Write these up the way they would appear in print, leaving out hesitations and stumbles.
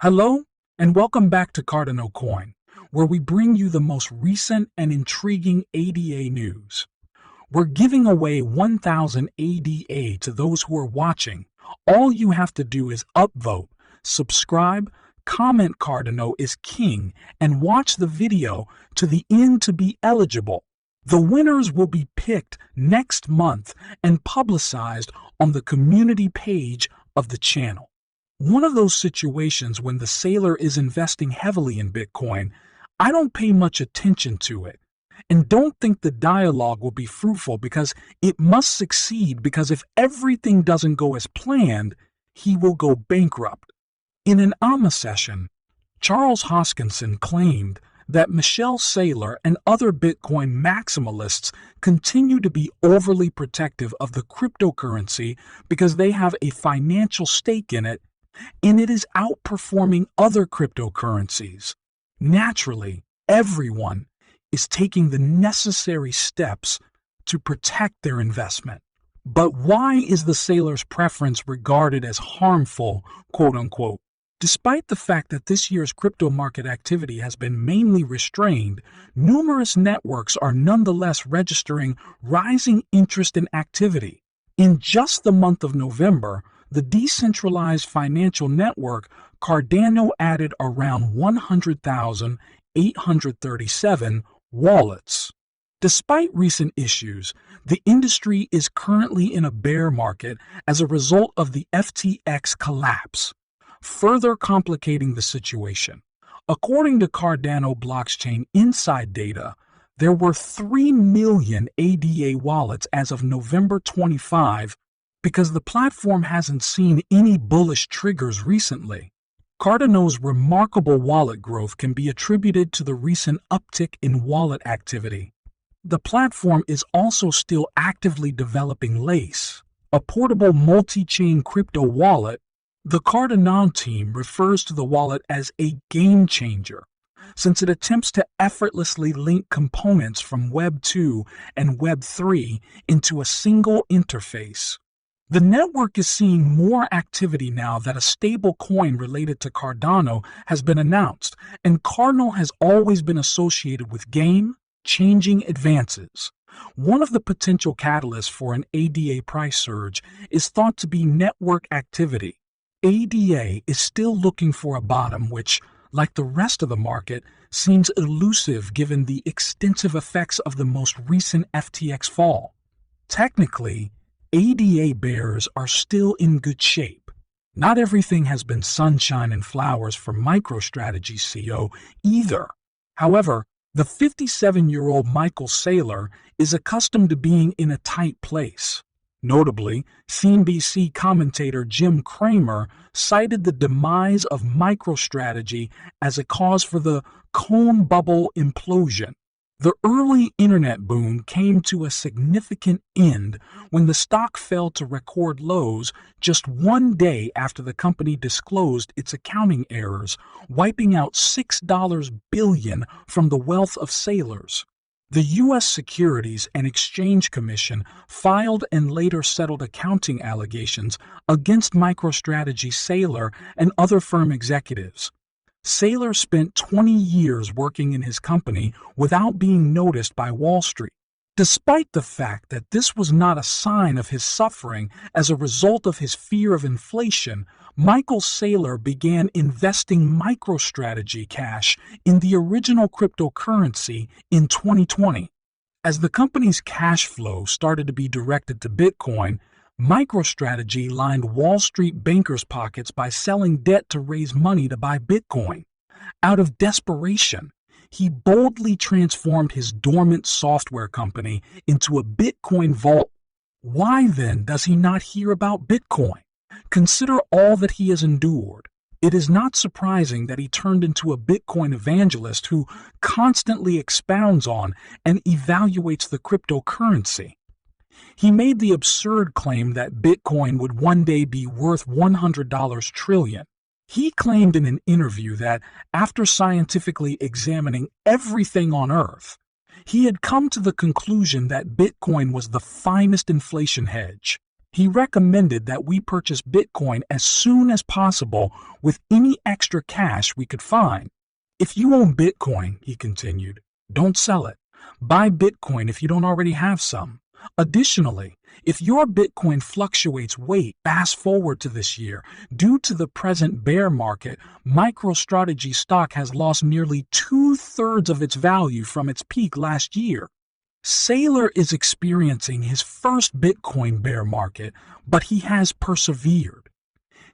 Hello, and welcome back to Cardano Coin, where we bring you the most recent and intriguing ADA news. We're giving away 1,000 ADA to those who are watching. All you have to do is upvote, subscribe, comment Cardano is king, and watch the video to the end to be eligible. The winners will be picked next month and publicized on the community page of the channel. One of those situations when the sailor is investing heavily in Bitcoin, I don't pay much attention to it. And don't think the dialogue will be fruitful because it must succeed, because if everything doesn't go as planned, he will go bankrupt. In an AMA session, Charles Hoskinson claimed that Michelle Saylor and other Bitcoin maximalists continue to be overly protective of the cryptocurrency because they have a financial stake in it, and it is outperforming other cryptocurrencies. Naturally, everyone is taking the necessary steps to protect their investment. But why is the sailor's preference regarded as harmful, quote unquote? Despite the fact that this year's crypto market activity has been mainly restrained, numerous networks are nonetheless registering rising interest and activity. In just the month of November, the decentralized financial network Cardano added around 100,837 wallets. Despite recent issues, the industry is currently in a bear market as a result of the FTX collapse, further complicating the situation. According to Cardano blockchain inside data, there were 3 million ADA wallets as of November 25 because the platform hasn't seen any bullish triggers recently. Cardano's remarkable wallet growth can be attributed to the recent uptick in wallet activity. The platform is also still actively developing Lace, a portable multi-chain crypto wallet. The Cardano team refers to the wallet as a game changer, since it attempts to effortlessly link components from Web 2 and Web 3 into a single interface. The network is seeing more activity now that a stable coin related to Cardano has been announced, and Cardano has always been associated with game-changing advances. One of the potential catalysts for an ADA price surge is thought to be network activity. ADA is still looking for a bottom which, like the rest of the market, seems elusive given the extensive effects of the most recent FTX fall. Technically, ADA bears are still in good shape. Not everything has been sunshine and flowers for MicroStrategy CEO either. However, the 57-year-old Michael Saylor is accustomed to being in a tight place. Notably, CNBC commentator Jim Cramer cited the demise of MicroStrategy as a cause for the cone bubble implosion. The early internet boom came to a significant end when the stock fell to record lows just one day after the company disclosed its accounting errors, wiping out $6 billion from the wealth of sailors. The U.S. Securities and Exchange Commission filed and later settled accounting allegations against MicroStrategy Saylor and other firm executives. Saylor spent 20 years working in his company without being noticed by Wall Street. Despite the fact that this was not a sign of his suffering as a result of his fear of inflation, Michael Saylor began investing MicroStrategy cash in the original cryptocurrency in 2020. As the company's cash flow started to be directed to Bitcoin, MicroStrategy lined Wall Street bankers' pockets by selling debt to raise money to buy Bitcoin. Out of desperation, he boldly transformed his dormant software company into a Bitcoin vault. Why then does he not hear about Bitcoin? Consider all that he has endured. It is not surprising that he turned into a Bitcoin evangelist who constantly expounds on and evaluates the cryptocurrency. He made the absurd claim that Bitcoin would one day be worth $100 trillion. He claimed in an interview that after scientifically examining everything on Earth, he had come to the conclusion that Bitcoin was the finest inflation hedge. He recommended that we purchase Bitcoin as soon as possible with any extra cash we could find. If you own Bitcoin, he continued, don't sell it. Buy Bitcoin if you don't already have some. Additionally, if your Bitcoin fluctuates, fast forward to this year. Due to the present bear market, MicroStrategy stock has lost nearly 2/3 of its value from its peak last year. Saylor is experiencing his first Bitcoin bear market, but he has persevered.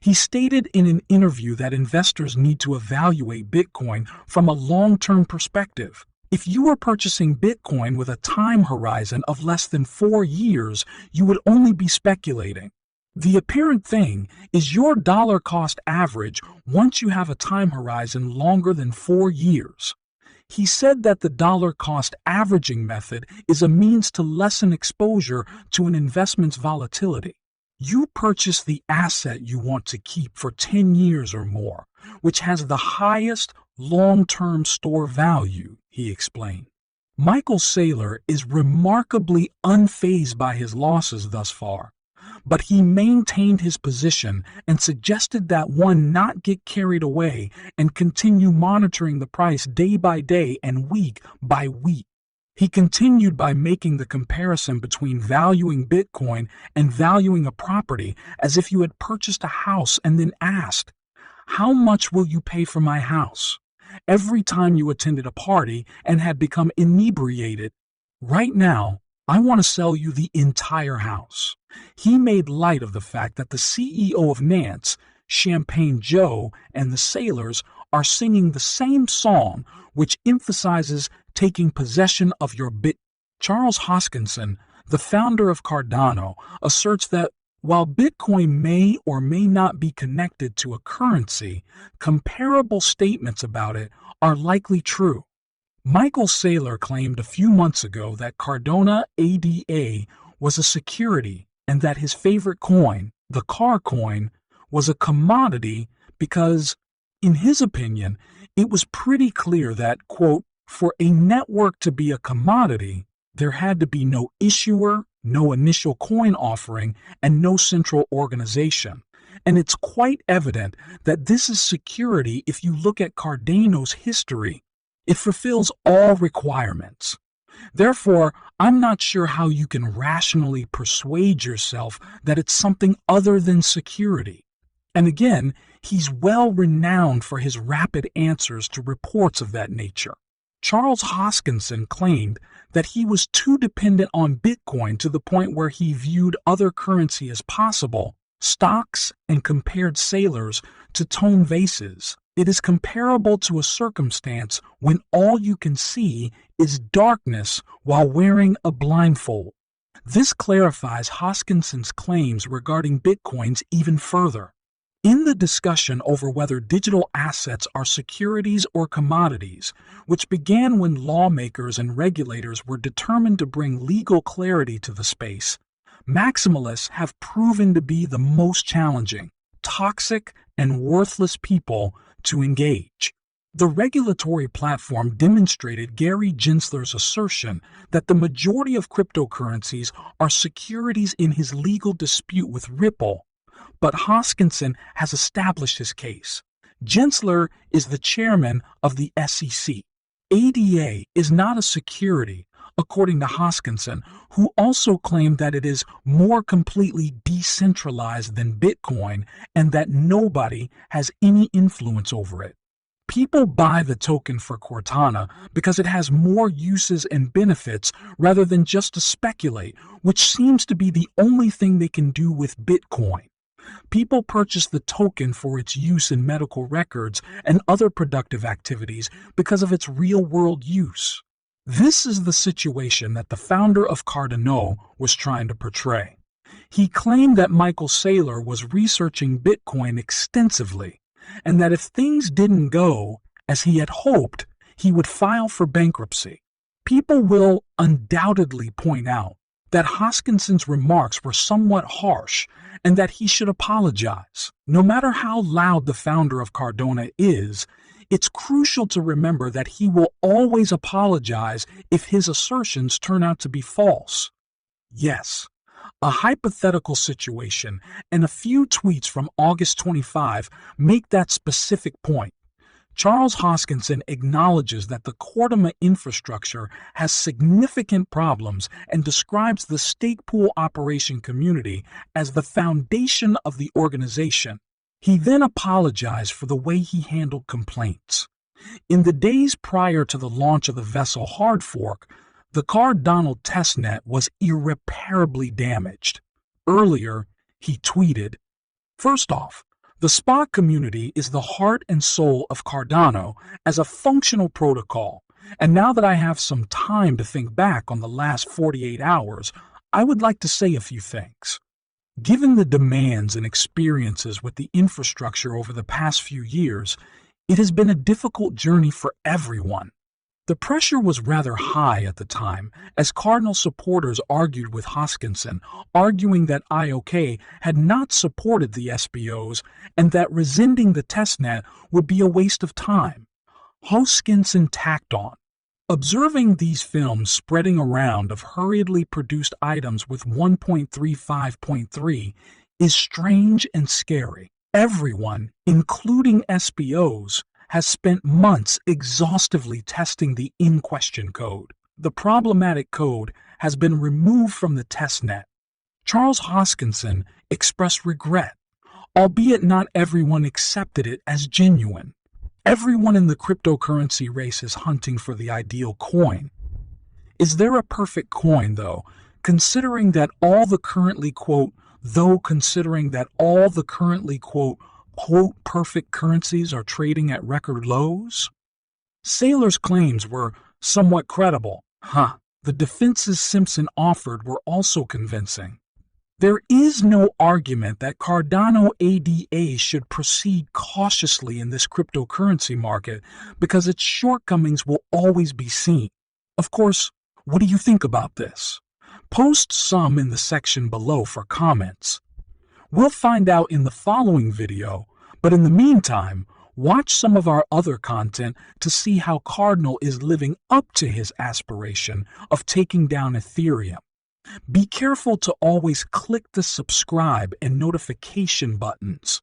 He stated in an interview that investors need to evaluate Bitcoin from a long-term perspective. If you are purchasing Bitcoin with a time horizon of less than 4 years, you would only be speculating. The apparent thing is your dollar cost average once you have a time horizon longer than 4 years. He said that the dollar cost averaging method is a means to lessen exposure to an investment's volatility. You purchase the asset you want to keep for 10 years or more, which has the highest long-term store value, he explained. Michael Saylor is remarkably unfazed by his losses thus far, but he maintained his position and suggested that one not get carried away and continue monitoring the price day by day and week by week. He continued by making the comparison between valuing Bitcoin and valuing a property as if you had purchased a house and then asked, "How much will you pay for my house?" every time you attended a party and had become inebriated. Right now, I want to sell you the entire house. He made light of the fact that the CEO of Nance, Champagne Joe, and the Sailors are singing the same song, which emphasizes taking possession of your bit. Charles Hoskinson, the founder of Cardano, asserts that while Bitcoin may or may not be connected to a currency, comparable statements about it are likely true. Michael Saylor claimed a few months ago that Cardano ADA was a security and that his favorite coin, the car coin, was a commodity because, in his opinion, it was pretty clear that, quote, for a network to be a commodity, there had to be no issuer, no initial coin offering, and no central organization. And it's quite evident that this is security if you look at Cardano's history. It fulfills all requirements. Therefore, I'm not sure how you can rationally persuade yourself that it's something other than security. And again, he's well renowned for his rapid answers to reports of that nature. Charles Hoskinson claimed that he was too dependent on Bitcoin to the point where he viewed other currency as possible, stocks, and compared sailors to tone vases. It is comparable to a circumstance when all you can see is darkness while wearing a blindfold. This clarifies Hoskinson's claims regarding Bitcoins even further. In the discussion over whether digital assets are securities or commodities, which began when lawmakers and regulators were determined to bring legal clarity to the space, maximalists have proven to be the most challenging, toxic, and worthless people to engage. The regulatory platform demonstrated Gary Gensler's assertion that the majority of cryptocurrencies are securities in his legal dispute with Ripple. But Hoskinson has established his case. Gensler is the chairman of the SEC. ADA is not a security, according to Hoskinson, who also claimed that it is more completely decentralized than Bitcoin and that nobody has any influence over it. People buy the token for Cortana because it has more uses and benefits rather than just to speculate, which seems to be the only thing they can do with Bitcoin. People purchase the token for its use in medical records and other productive activities because of its real-world use. This is the situation that the founder of Cardano was trying to portray. He claimed that Michael Saylor was researching Bitcoin extensively, and that if things didn't go as he had hoped, he would file for bankruptcy. People will undoubtedly point out that Hoskinson's remarks were somewhat harsh and that he should apologize. No matter how loud the founder of Cardano is, it's crucial to remember that he will always apologize if his assertions turn out to be false. Yes, A hypothetical situation and a few tweets from August 25 make that specific point. Charles Hoskinson acknowledges that the Cardano infrastructure has significant problems and describes the stake pool operation community as the foundation of the organization. He then apologized for the way he handled complaints. In the days prior to the launch of the vessel hard fork, the Cardano testnet was irreparably damaged. Earlier, he tweeted, "First off, the SPA community is the heart and soul of Cardano as a functional protocol, and now that I have some time to think back on the last 48 hours, I would like to say a few things. Given the demands and experiences with the infrastructure over the past few years, it has been a difficult journey for everyone. The pressure was rather high at the time, as Cardinal supporters argued with Hoskinson, arguing that IOK had not supported the SPOs and that rescinding the testnet would be a waste of time. Hoskinson tacked on, "Observing these films spreading around of hurriedly produced items with 1.35.3 is strange and scary. Everyone, including SPOs, has spent months exhaustively testing the in-question code. The problematic code has been removed from the testnet." Charles Hoskinson expressed regret, albeit not everyone accepted it as genuine. Everyone in the cryptocurrency race is hunting for the ideal coin. Is there a perfect coin, though, considering that all the currently, quote perfect currencies are trading at record lows? Saylor's claims were somewhat credible. The defenses Simpson offered were also convincing. There is no argument that Cardano ADA should proceed cautiously in this cryptocurrency market because its shortcomings will always be seen. Of course, what do you think about this? Post some in the section below for comments. We'll find out in the following video, but in the meantime, watch some of our other content to see how Cardinal is living up to his aspiration of taking down Ethereum. Be careful to always click the subscribe and notification buttons.